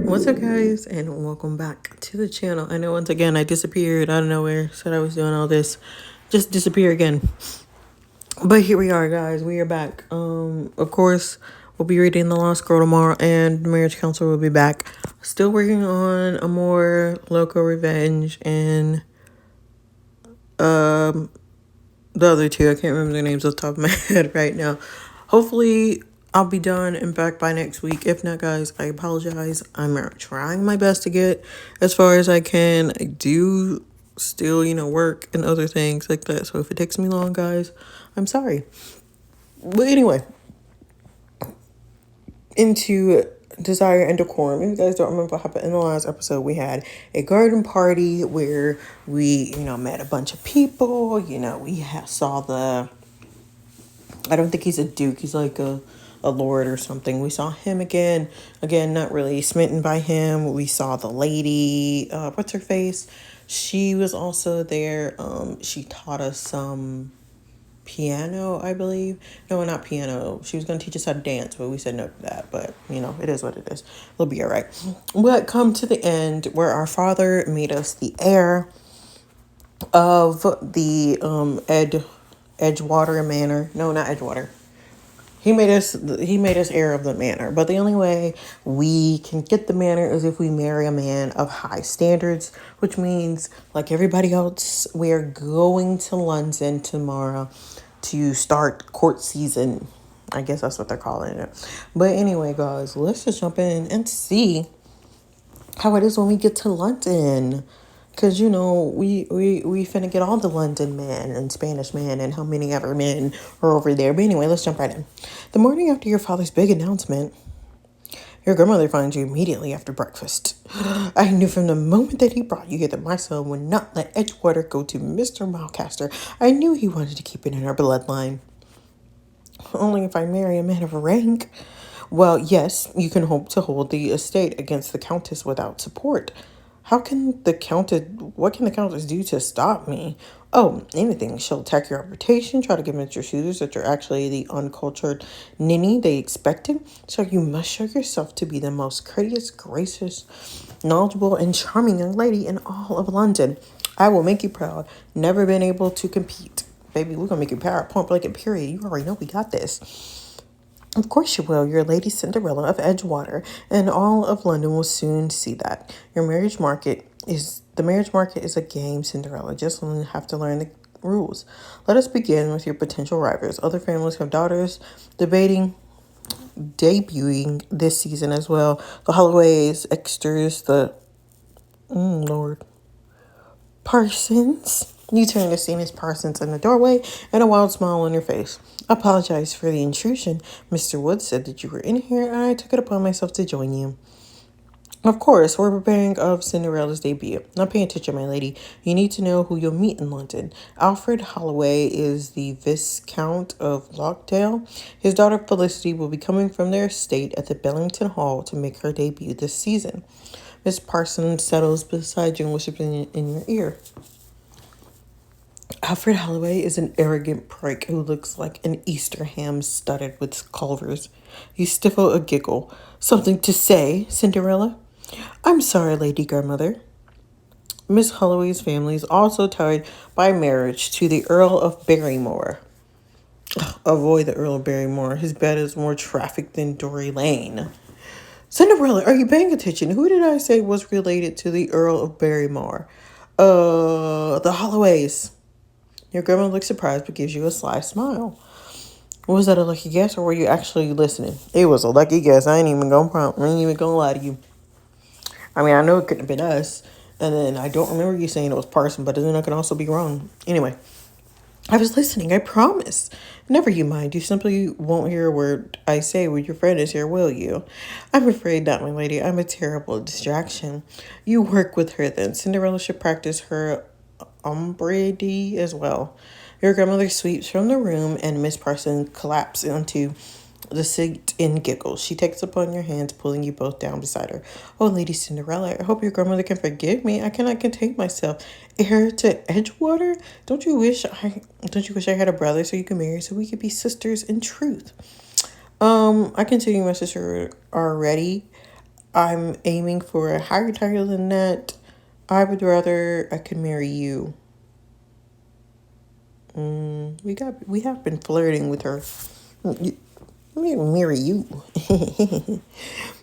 What's up, guys, and welcome back to the channel. I know once again I disappeared out of nowhere, said I was doing all this, just disappear again. But here we are, guys. We are back. Of course, we'll be reading The Lost Girl tomorrow, and the Marriage Council will be back. Still working on a more local revenge and the other two. I can't remember their names off the top of my head right now. Hopefully, I'll be done and back by next week. If not, guys, I apologize. I'm trying my best to get as far as I can. I do still, work and other things like that. So if it takes me long, guys, I'm sorry. But anyway, into Desire and Decorum. If you guys don't remember what happened in the last episode, we had a garden party where we, met a bunch of people. We saw I don't think he's a duke. He's like a lord or something. We saw him again. Again, not really smitten by him. We saw the lady, what's her face? She was also there. She taught us some piano, I believe. No, not piano. She was going to teach us how to dance, but we said no to that. But, it is what it is. It'll be all right. But come to the end where our father made us the heir of the Edgewater Manor. No, not Edgewater. He made us heir of the manor. But the only way we can get the manor is if we marry a man of high standards, which means, like everybody else, we are going to London tomorrow to start court season. I guess that's what they're calling it. But anyway, guys, let's just jump in and see how it is when we get to London. Because, we finna get all the London men and Spanish men and how many other men are over there. But anyway, let's jump right in. The morning after your father's big announcement, your grandmother finds you immediately after breakfast. I knew from the moment that he brought you here that my son would not let Edgewater go to Mr. Malcaster. I knew he wanted to keep it in our bloodline. Only if I marry a man of rank. Well, yes, you can hope to hold the estate against the Countess without support. What can the Countess do to stop me? Oh, anything. She'll attack your reputation, try to convince your suitors that you're actually the uncultured ninny they expected. So you must show yourself to be the most courteous, gracious, knowledgeable, and charming young lady in all of London. I will make you proud. Never been able to compete. Baby, we're going to make you proud. Point blank and period. You already know we got this. Of course you will. You're Lady Cinderella of Edgewater, and all of London will soon see that. The marriage market is a game, Cinderella. Just have to learn the rules. Let us begin with your potential rivals. Other families have daughters debuting this season as well. The Holloways, Exters, the Lord Parsons. You turn to see Miss Parsons in the doorway and a wild smile on your face. Apologize for the intrusion. Mr. Wood said that you were in here and I took it upon myself to join you. Of course, we're preparing of Cinderella's debut. Now pay attention, my lady. You need to know who you'll meet in London. Alfred Holloway is the Viscount of Lockdale. His daughter Felicity will be coming from their estate at the Bellington Hall to make her debut this season. Miss Parsons settles beside you and whispers in your ear. Alfred Holloway is an arrogant prig who looks like an Easter ham studded with culvers. You stifle a giggle. Something to say, Cinderella? I'm sorry, Lady Grandmother. Miss Holloway's family is also tied by marriage to the Earl of Barrymore. Avoid the Earl of Barrymore. His bed is more traffic than Dory Lane. Cinderella, are you paying attention? Who did I say was related to the Earl of Barrymore? The Holloways. Your grandma looks surprised but gives you a sly smile. Was that a lucky guess or were you actually listening? It was a lucky guess. I ain't even gonna lie to you. I mean, I know it couldn't have been us. And then I don't remember you saying it was Parson, but then I could also be wrong. Anyway, I was listening, I promise. Never you mind. You simply won't hear a word I say when your friend is here, will you? I'm afraid not, my lady. I'm a terrible distraction. You work with her then. Cinderella should practice her ombre as well. Your grandmother sweeps from the room and Miss Parsons collapses onto the seat and giggles. She takes upon your hands, pulling you both down beside her. Oh, Lady Cinderella, I hope your grandmother can forgive me. I cannot contain myself. Heir to Edgewater? Don't you wish I had a brother so you could marry so we could be sisters in truth? I can tell you my sister already. I'm aiming for a higher title than that. I would rather I could marry you. We have been flirting with her. Let me marry you.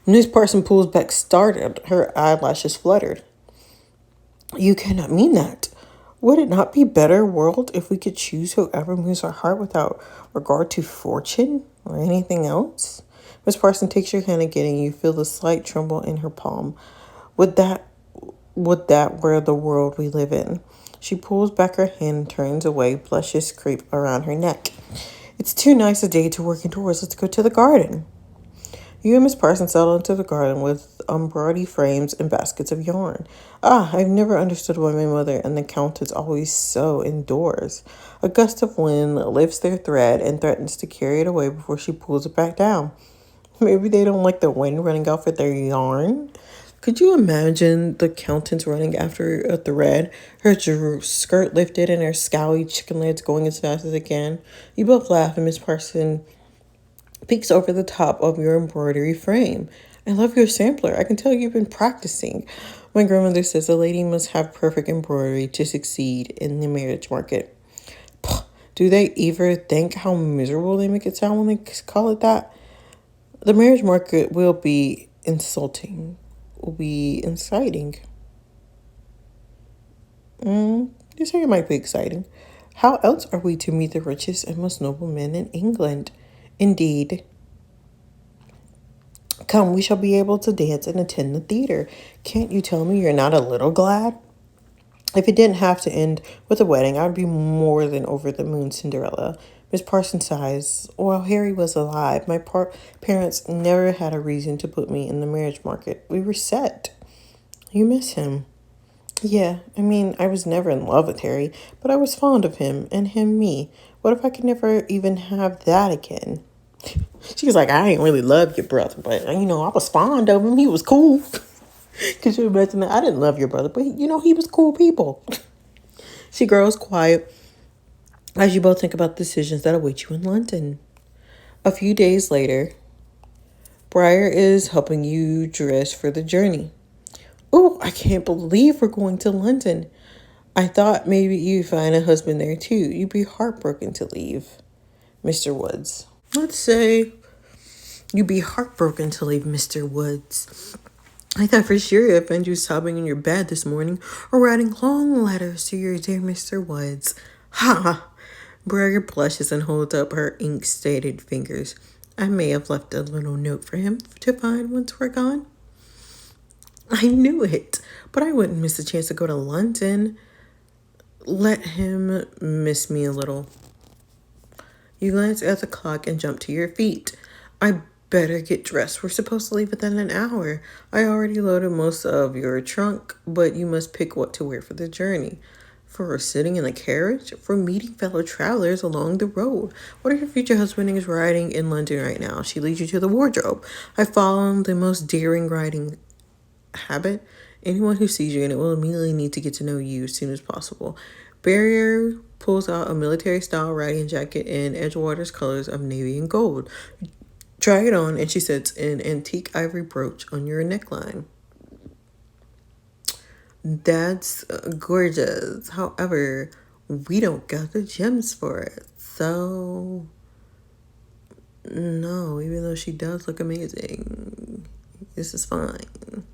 When this person pulls back startled, her eyelashes fluttered. You cannot mean that. Would it not be better world if we could choose whoever moves our heart without regard to fortune or anything else? Miss Parson takes your hand again and you feel the slight tremble in her palm. Would that were the world we live in? She pulls back her hand and turns away, blushes creep around her neck. It's too nice a day to work indoors. Let's go to the garden. You and Miss Parsons settle into the garden with embroidery frames and baskets of yarn. I've never understood why my mother and the Countess always sew indoors. A gust of wind lifts their thread and threatens to carry it away before she pulls it back down. Maybe they don't like the wind running out for their yarn. Could you imagine the Countess running after a thread, her skirt lifted and her scally chicken legs going as fast as they can? You both laugh and Miss Parsons peeks over the top of your embroidery frame. I love your sampler. I can tell you've been practicing. My grandmother says a lady must have perfect embroidery to succeed in the marriage market. Do they ever think how miserable they make it sound when they call it that? The marriage market will be insulting, will be inciting. You say it might be exciting. How else are we to meet the richest and most noble men in England? Indeed. Come, we shall be able to dance and attend the theater. Can't you tell me you're not a little glad? If it didn't have to end with a wedding, I'd be more than over the moon, Cinderella. Miss Parsons sighs. While Harry was alive, my parents never had a reason to put me in the marriage market. We were set. You miss him. Yeah, I mean, I was never in love with Harry, but I was fond of him, and him me. What if I could never even have that again? She was like, I ain't really love your brother, but, I was fond of him. He was cool. Could you imagine that? I didn't love your brother, but, he was cool people. She grows quiet as you both think about the decisions that await you in London. A few days later, Briar is helping you dress for the journey. Oh, I can't believe we're going to London. I thought maybe you'd find a husband there too. You'd be heartbroken to leave, Mr. Woods. Let's say you'd be heartbroken to leave Mr. Woods. I thought for sure I'd find you sobbing in your bed this morning or writing long letters to your dear Mr. Woods. Ha! Briar blushes and holds up her ink-stained fingers. I may have left a little note for him to find once we're gone. I knew it, but I wouldn't miss a chance to go to London. Let him miss me a little. You glance at the clock and jump to your feet. I better get dressed. We're supposed to leave within an hour. I already loaded most of your trunk, but you must pick what to wear for the journey. For sitting in a carriage? For meeting fellow travelers along the road? What if your future husband is riding in London right now? She leads you to the wardrobe. I followed the most daring riding habit. Anyone who sees you in it will immediately need to get to know you as soon as possible. Barrier pulls out a military-style riding jacket in Edgewater's colors of navy and gold. Try it on, and she sets an antique ivory brooch on your neckline. That's gorgeous. However, we don't got the gems for it. So, no, even though she does look amazing, this is fine.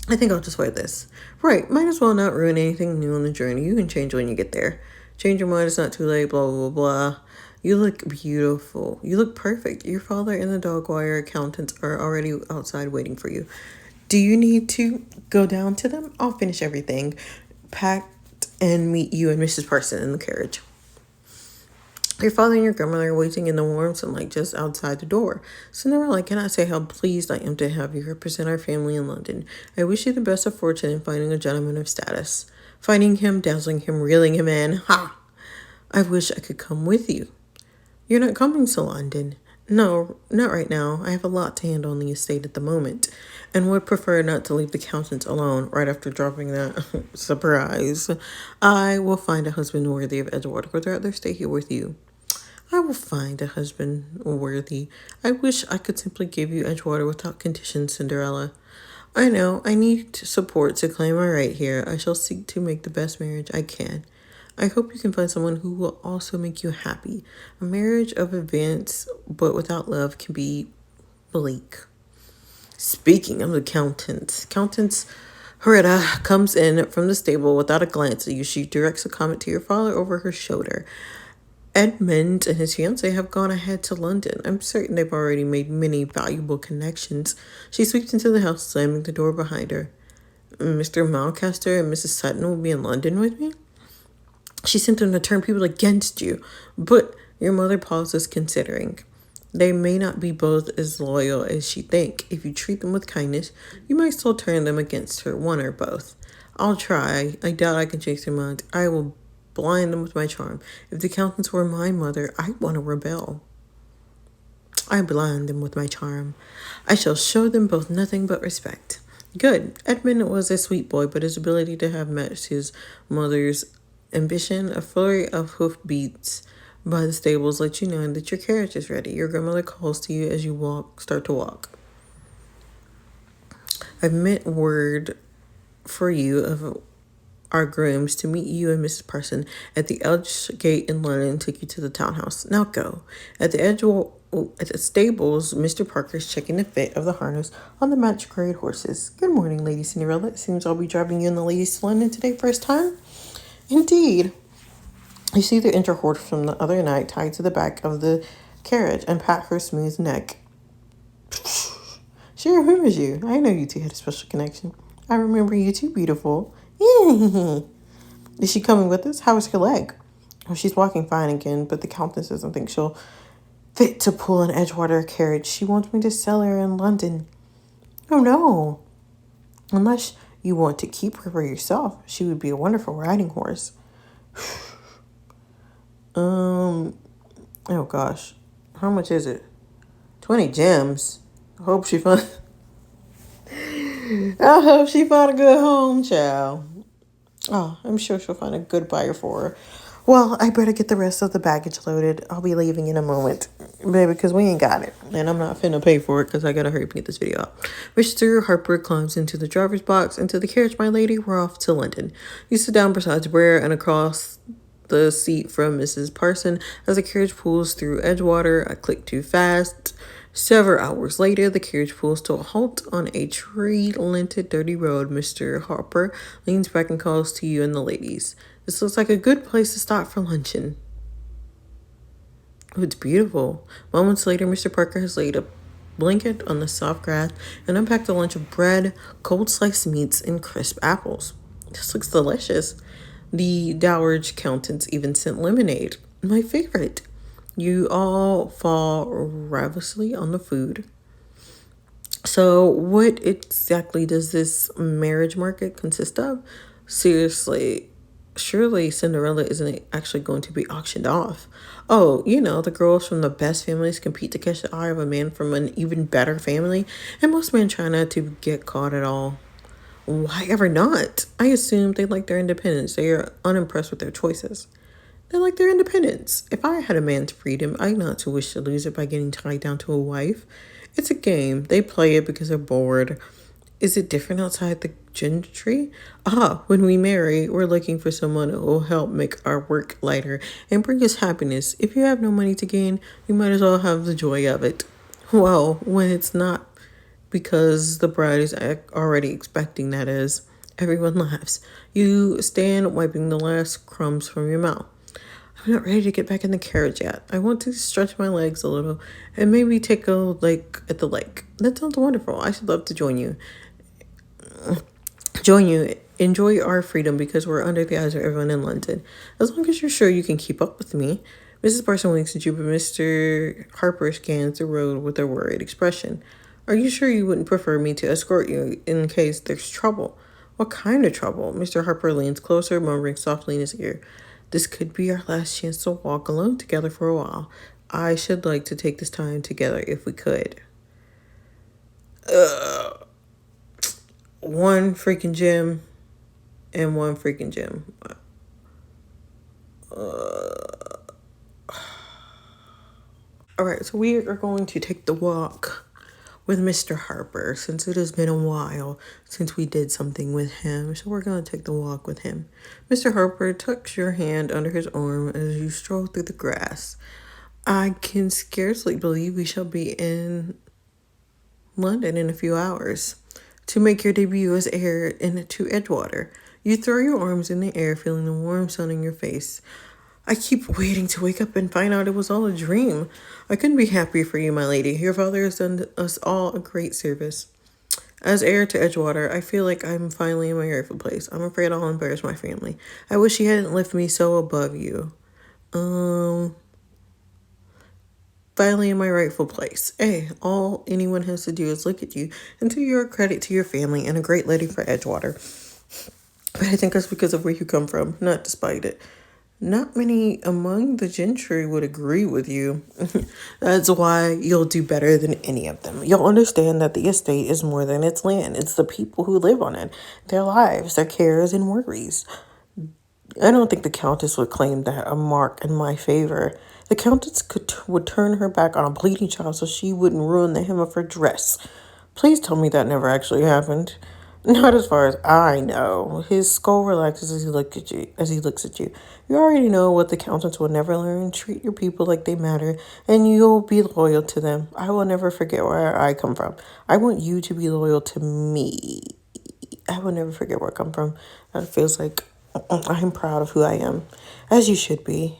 I think I'll just wear this. Right, might as well not ruin anything new on the journey. You can change when you get there. Change your mind, it's not too late, blah, blah, blah. You look beautiful. You look perfect. Your father and the dog wire accountants are already outside waiting for you. Do you need to go down to them? I'll finish everything. Packed and meet you and Mrs. Parson in the carriage. Your father and your grandmother are waiting in the warm sunlight just outside the door. Cinderella, I cannot say how pleased I am to have you represent our family in London. I wish you the best of fortune in finding a gentleman of status. Finding him, dazzling him, reeling him in. Ha! I wish I could come with you. You're not coming to London. No, not right now. I have a lot to handle on the estate at the moment, and would prefer not to leave the accountants alone right after dropping that surprise. I will find a husband worthy of Edgewater. Would rather stay here with you. I will find a husband worthy. I wish I could simply give you Edgewater without conditions, Cinderella. I know, I need support to claim my right here. I shall seek to make the best marriage I can. I hope you can find someone who will also make you happy. A marriage of advance, but without love, can be bleak. Speaking of the Countess Heretta comes in from the stable without a glance at you. She directs a comment to your father over her shoulder. Edmund and his fiancée have gone ahead to London. I'm certain they've already made many valuable connections. She sweeps into the house, slamming the door behind her. Mr. Malcaster and Mrs. Sutton will be in London with me? She sent them to turn people against you, but your mother pauses, considering. They may not be both as loyal as she think. If you treat them with kindness, you might still turn them against her, one or both. I'll try. I doubt I can change their minds. I will blind them with my charm. If the Countess were my mother, I'd want to rebel. I blind them with my charm. I shall show them both nothing but respect. Good. Edmund was a sweet boy, but his ability to have matched his mother's ambition. A flurry of hoof beats by the stables let you know that your carriage is ready. Your grandmother calls to you as you start to walk. I've meant word for you of our grooms to meet you and Mrs. Parson at the Edge Gate in London and take you to the townhouse. Now go. At the stables, Mr. Parker's checking the fit of the harness on the match-grade horses. Good morning, Lady Cinderella. It seems I'll be driving you and the ladies to London today, first time. Indeed. You see the interhorse from the other night tied to the back of the carriage and pat her smooth neck. She remembers you. I know you two had a special connection. I remember you too, beautiful. Is she coming with us? How is her leg? Oh, she's walking fine again, but the Countess doesn't think she'll fit to pull an Edgewater carriage. She wants me to sell her in London. Oh, no. Unless you want to keep her for yourself. She would be a wonderful riding horse. Oh gosh. How much is it? 20 gems. I hope she found a good home, child. Oh, I'm sure she'll find a good buyer for her. Well, I better get the rest of the baggage loaded. I'll be leaving in a moment, baby, because we ain't got it. And I'm not finna pay for it because I gotta hurry up and get this video out. Mr. Harper climbs into the driver's box. Into the carriage, my lady. We're off to London. You sit down beside Brer and across the seat from Mrs. Parson as the carriage pulls through Edgewater. I click too fast. Several hours later, the carriage pulls to a halt on a tree-linted dirty road. Mr. Harper leans back and calls to you and the ladies. This looks like a good place to stop for luncheon. Oh, it's beautiful. Moments later, Mr. Parker has laid a blanket on the soft grass and unpacked a lunch of bread, cold sliced meats, and crisp apples. This looks delicious. The Dowager Countess even sent lemonade, my favorite. You all fall ravenously on the food. So what exactly does this marriage market consist of? Seriously, surely Cinderella isn't actually going to be auctioned off. Oh, the girls from the best families compete to catch the eye of a man from an even better family, and most men try not to get caught at all. Why ever not? I assume they like their independence. They are unimpressed with their choices. They like their independence. If I had a man's freedom, I'd not to wish to lose it by getting tied down to a wife. It's a game. They play it because they're bored. Is it different outside the gentry? When we marry, we're looking for someone who will help make our work lighter and bring us happiness. If you have no money to gain, you might as well have the joy of it. Well, when it's not because the bride is already expecting, that is. Everyone laughs. You stand wiping the last crumbs from your mouth. I'm not ready to get back in the carriage yet. I want to stretch my legs a little and maybe take a look at the lake. That sounds wonderful. I should love to join you. Enjoy our freedom because we're under the eyes of everyone in London. As long as you're sure you can keep up with me. Mrs. Parson winks at you, but Mr. Harper scans the road with a worried expression. Are you sure you wouldn't prefer me to escort you in case there's trouble? What kind of trouble? Mr. Harper leans closer, murmuring softly in his ear. This could be our last chance to walk alone together for a while. I should like to take this time together if we could. One freaking gem and one freaking gem. All right, so we are going to take the walk with Mr. Harper since it has been a while since we did something with him. So we're going to take the walk with him. Mr. Harper tucks your hand under his arm as you stroll through the grass. I can scarcely believe we shall be in London in a few hours to make your debut as heir into Edgewater. You throw your arms in the air, feeling the warm sun in your face. I keep waiting to wake up and find out it was all a dream. I couldn't be happier for you, my lady. Your father has done us all a great service. As heir to Edgewater, I feel like I'm finally in my rightful place. I'm afraid I'll embarrass my family. I wish he hadn't left me so above you. Finally in my rightful place. Hey, all anyone has to do is look at you until you're a credit to your family and a great lady for Edgewater. But I think that's because of where you come from, not despite it. Not many among the gentry would agree with you. That's why you'll do better than any of them. You'll understand that the estate is more than its land. It's the people who live on it, their lives, their cares and worries. I don't think the Countess would claim that a mark in my favor. The Countess would turn her back on a bleeding child so she wouldn't ruin the hem of her dress. Please tell me that never actually happened. Not as far as I know. His skull relaxes as he looks at you. You already know what the Countess will never learn. Treat your people like they matter, and you'll be loyal to them. I will never forget where I come from. I want you to be loyal to me. I will never forget where I come from. That feels like I'm proud of who I am, as you should be.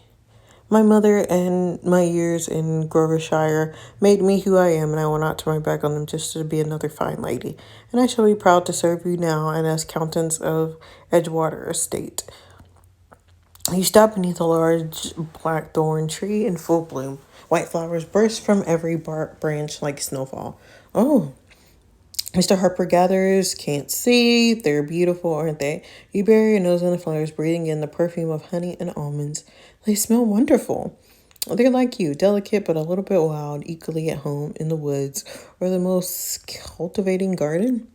My mother and my years in Grovershire made me who I am, and I will not turn my back on them just to be another fine lady. And I shall be proud to serve you now and as Countess of Edgewater Estate. You stop beneath a large blackthorn tree in full bloom. White flowers burst from every bark branch like snowfall. Oh, Mr. Harper gathers, can't see. They're beautiful, aren't they? You bury your nose in the flowers, breathing in the perfume of honey and almonds. They smell wonderful. They're like you, delicate but a little bit wild, equally at home in the woods or the most cultivating garden.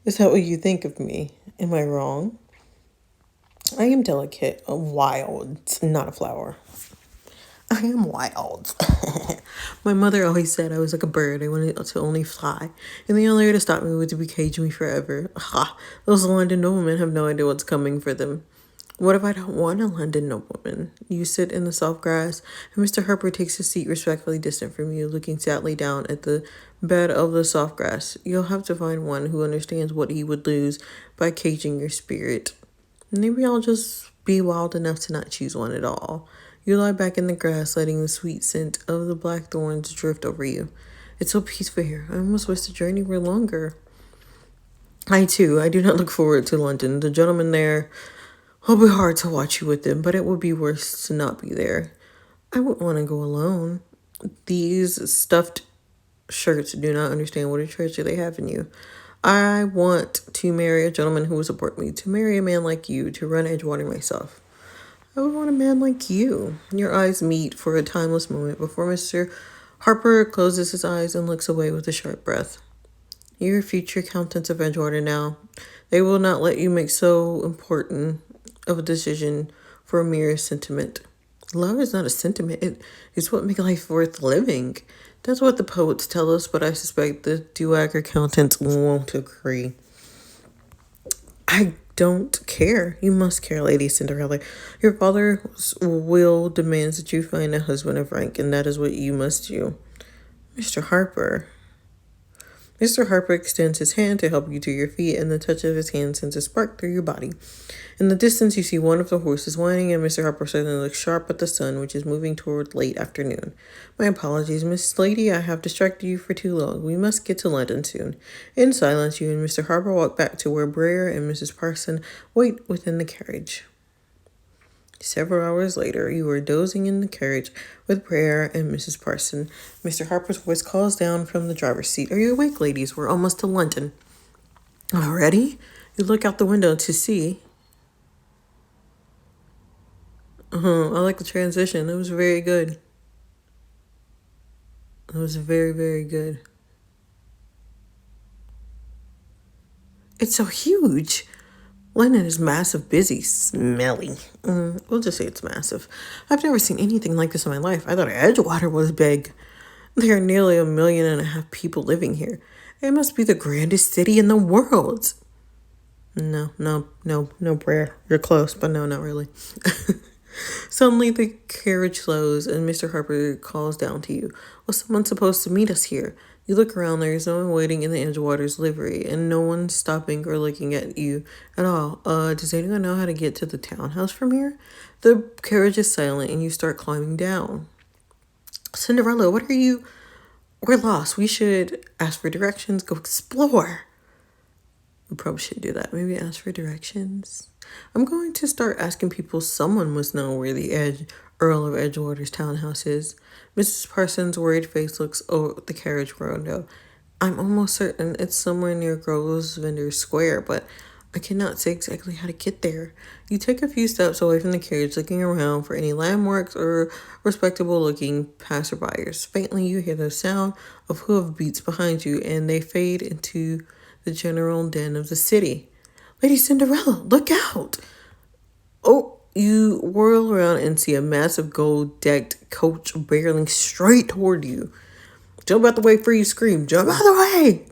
Is that what you think of me? Am I wrong? I am delicate, wild, not a flower. I am wild. My mother always said I was like a bird. I wanted to only fly. And the only way to stop me was to be caging me forever. Ha! Those London noblemen have no idea what's coming for them. What if I don't want a London nobleman? You sit in the soft grass, and Mr. Harper takes a seat respectfully distant from you, looking sadly down at the bed of the soft grass. You'll have to find one who understands what he would lose by caging your spirit. Maybe I'll just be wild enough to not choose one at all. You lie back in the grass, letting the sweet scent of the blackthorns drift over you. It's so peaceful here. I almost wish the journey were longer. I do not look forward to London. The gentlemen there will be hard to watch you with them, but it would be worse to not be there. I wouldn't want to go alone. These stuffed shirts do not understand what a treasure they have in you. I want to marry a gentleman who will support me, to marry a man like you, to run Edgewater myself. I would want a man like you. Your eyes meet for a timeless moment before Mr. Harper closes his eyes and looks away with a sharp breath. You're a future Countess of Edgewater now. They will not let you make so important of a decision for a mere sentiment. Love is not a sentiment. It is what makes life worth living. That's what the poets tell us, but I suspect the Duag accountants won't agree. I don't care. You must care, Lady Cinderella. Your father's will demands that you find a husband of rank, and that is what you must do. Mr. Harper. Mr. Harper extends his hand to help you to your feet, and the touch of his hand sends a spark through your body. In the distance, you see one of the horses whining, and Mr. Harper suddenly looks sharp at the sun, which is moving toward late afternoon. My apologies, Miss Lady. I have distracted you for too long. We must get to London soon. In silence, you and Mr. Harper walk back to where Breyer and Mrs. Parson wait within the carriage. Several hours later, you are dozing in the carriage with Breyer and Mrs. Parson. Mr. Harper's voice calls down from the driver's seat. Are you awake, ladies? We're almost to London. Already? You look out the window to see. I like the transition. It was very good. It was very, very good. It's so huge. London is massive, busy, smelly. We'll just say it's massive. I've never seen anything like this in my life. I thought Edgewater was big. There are nearly 1.5 million people living here. It must be the grandest city in the world. No, Brer. You're close, but no, not really. Suddenly the carriage slows and Mr. Harper calls down to you. Was someone supposed to meet us here? You look around, there is no one waiting in the Edgewater's livery, and no one stopping or looking at you at all. Does anyone know how to get to the townhouse from here? The carriage is silent and you start climbing down. Cinderella, what are you? We're lost. We should ask for directions, go explore. We probably should do that. Maybe ask for directions. I'm going to start asking people. Someone must know where the Earl of Edgewater's townhouse is. Mrs. Parsons' worried face looks over the carriage window. I'm almost certain it's somewhere near Grosvenor Square, but I cannot say exactly how to get there. You take a few steps away from the carriage, looking around for any landmarks or respectable-looking passerbyers. Faintly, you hear the sound of hoof beats behind you, and they fade into the general din of the city. Lady Cinderella, look out! Oh, you whirl around and see a massive gold-decked coach barreling straight toward you. Jump out the way for you scream. Jump out the way!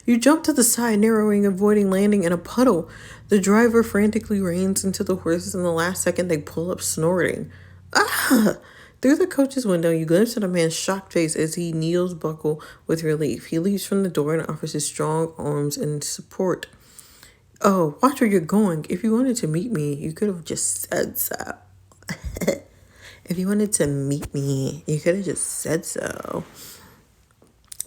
You jump to the side, narrowing, avoiding landing in a puddle. The driver frantically reins into the horses, and the last second they pull up snorting. Ah! Through the coach's window, you glimpse at a man's shocked face as he kneels buckle with relief. He leaps from the door and offers his strong arms in support. Oh, watch where you're going. If you wanted to meet me, you could have just said so. If you wanted to meet me, you could have just said so.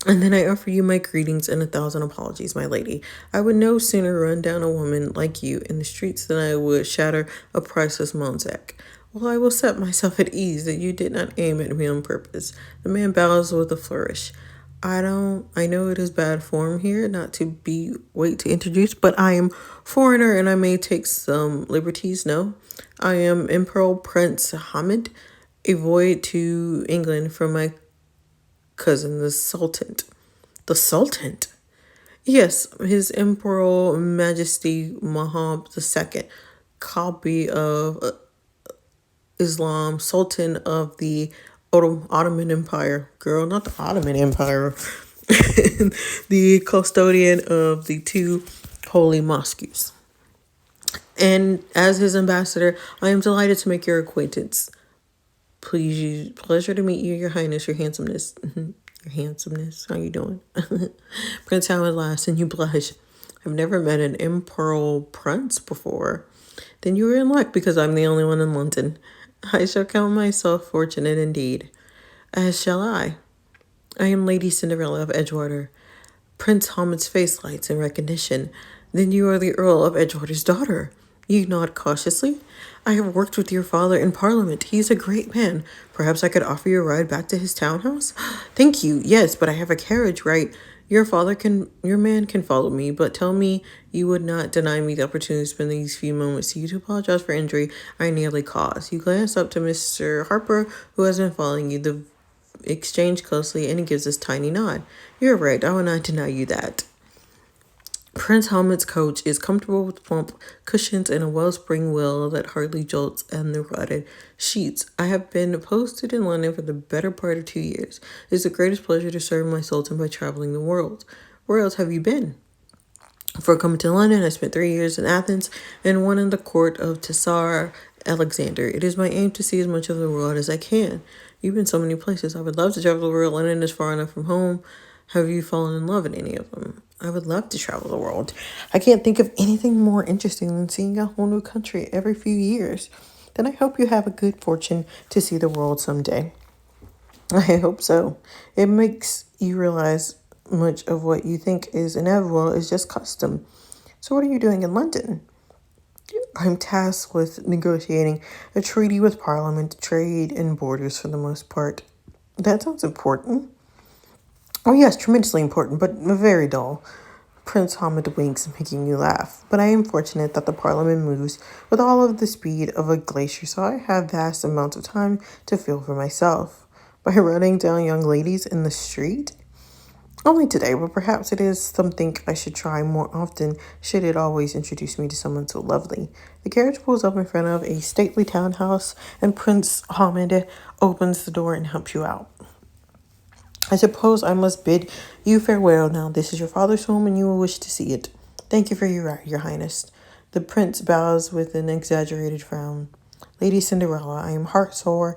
And then I offer you my greetings and 1,000 apologies, my lady. I would no sooner run down a woman like you in the streets than I would shatter a priceless Monzac. Well, I will set myself at ease that you did not aim at me on purpose. The man bows with a flourish. I know it is bad form here not to wait to introduce, but I am foreigner and I may take some liberties, no? I am Emperor Prince Hamid, a voyage to England from my cousin, the Sultan. The Sultan? Yes, His Imperial Majesty Muhammad II, copy of Islam, Sultan of the Ottoman Empire. Girl, not the Ottoman Empire. The custodian of the two holy mosques. And as his ambassador, I am delighted to make your acquaintance. Pleasure to meet you, your highness, your handsomeness. Your handsomeness. How you doing? Prince Howard laughs and you blush. I've never met an imperial prince before. Then you are in luck because I'm the only one in London. I shall count myself fortunate indeed. As shall I. I am Lady Cinderella of Edgewater. Prince Hamid's face lights in recognition. Then you are the Earl of Edgewater's daughter. You nod cautiously. I have worked with your father in Parliament. He is a great man. Perhaps I could offer you a ride back to his townhouse? Thank you. Yes, but I have a carriage, right? Your man can follow me, but tell me you would not deny me the opportunity to spend these few moments to you to apologize for injury I nearly caused. You glance up to Mr. Harper, who has been following you. The exchange closely, and he gives this tiny nod. You're right. I will not deny you that. Prince Hamid's coach is comfortable with plump cushions and a wellspring wheel that hardly jolts and the rotted sheets. I have been posted in London for the better part of 2 years. It is the greatest pleasure to serve my sultan by traveling the world. Where else have you been? Before coming to London, I spent 3 years in Athens and 1 in the court of Tsar Alexander. It is my aim to see as much of the world as I can. You've been so many places. I would love to travel the world. London is far enough from home. Have you fallen in love in any of them? I would love to travel the world. I can't think of anything more interesting than seeing a whole new country every few years. Then I hope you have a good fortune to see the world someday. I hope so. It makes you realize much of what you think is inevitable is just custom. So what are you doing in London? I'm tasked with negotiating a treaty with Parliament, trade, and borders for the most part. That sounds important. Oh yes, tremendously important, but very dull. Prince Hamid winks, making you laugh. But I am fortunate that the Parliament moves with all of the speed of a glacier, so I have vast amounts of time to feel for myself. By running down young ladies in the street? Only today, but perhaps it is something I should try more often, should it always introduce me to someone so lovely. The carriage pulls up in front of a stately townhouse, and Prince Hamid opens the door and helps you out. I suppose I must bid you farewell now. This is your father's home, and you will wish to see it. Thank you for your highness. The prince bows with an exaggerated frown. Lady Cinderella, I am heartsore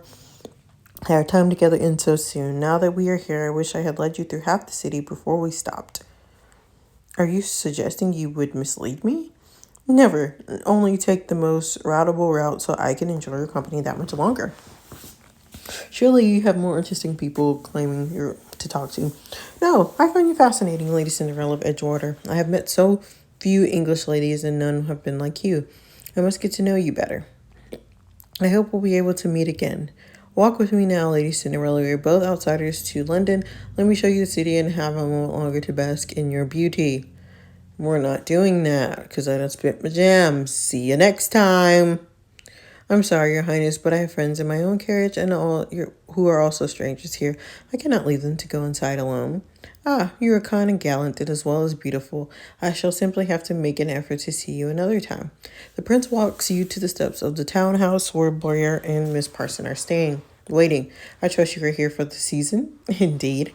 our time together ends so soon. Now that we are here, I wish I had led you through half the city before we stopped. Are you suggesting you would mislead me? Never. Only take the most routable route so I can enjoy your company that much longer. Surely you have more interesting people claiming you're to talk to. No, I find you fascinating, Lady Cinderella of Edgewater. I have met so few English ladies and none have been like you. I must get to know you better. I hope we'll be able to meet again. Walk with me now, Lady Cinderella. We are both outsiders to London. Let me show you the city and have a moment longer to bask in your beauty. We're not doing that because I don't spit my jams. See you next time. I'm sorry, Your Highness, but I have friends in my own carriage and who are also strangers here. I cannot leave them to go inside alone. Ah, you are kind and gallant and as well as beautiful. I shall simply have to make an effort to see you another time. The prince walks you to the steps of the townhouse where Blair and Miss Parson are waiting. I trust you are here for the season. Indeed.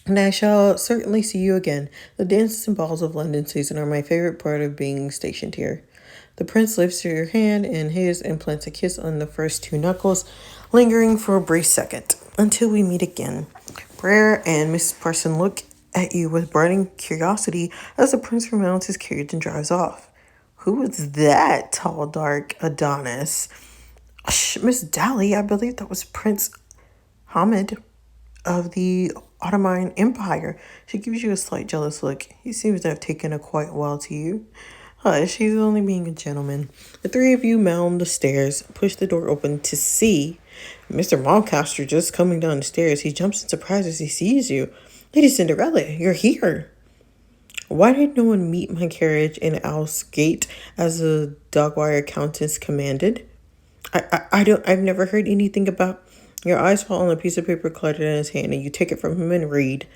And I shall certainly see you again. The dances and balls of London season are my favorite part of being stationed here. The prince lifts your hand in his and plants a kiss on the first two knuckles, lingering for a brief second. Until we meet again. Brer and Mrs. Parson look at you with burning curiosity as the prince remounts his carriage and drives off. Who is that tall, dark Adonis? Miss Dally, I believe that was Prince Hamid of the Ottoman Empire. She gives you a slight jealous look. He seems to have taken a quite well to you. Hush, he's only being a gentleman. The three of you mount the stairs, push the door open to see Mr. Malcaster just coming down the stairs. He jumps in surprise as he sees you. Lady Cinderella, you're here. Why did no one meet my carriage in Owl's Gate as the Dogwire Countess commanded? I've never heard anything about. Your eyes fall on a piece of paper cluttered in his hand, and you take it from him and read.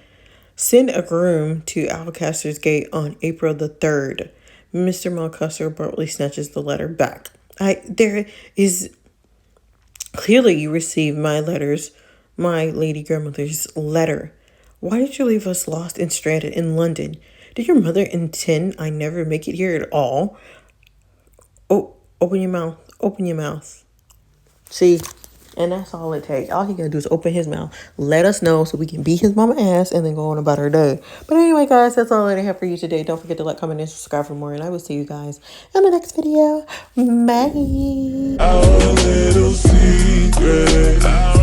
Send a groom to Alcaster's Gate on April the 3rd. Mr. Malcaster abruptly snatches the letter back. There is... Clearly you received my lady grandmother's letter. Why did you leave us lost and stranded in London? Did your mother intend I never make it here at all? Oh, open your mouth. Open your mouth. See, and that's all it takes. All he gotta do is open his mouth. Let us know so we can beat his mama ass and then go on about our day. But anyway, guys, that's all I have for you today. Don't forget to like, comment, and subscribe for more. And I will see you guys in the next video. Bye. Our little secret.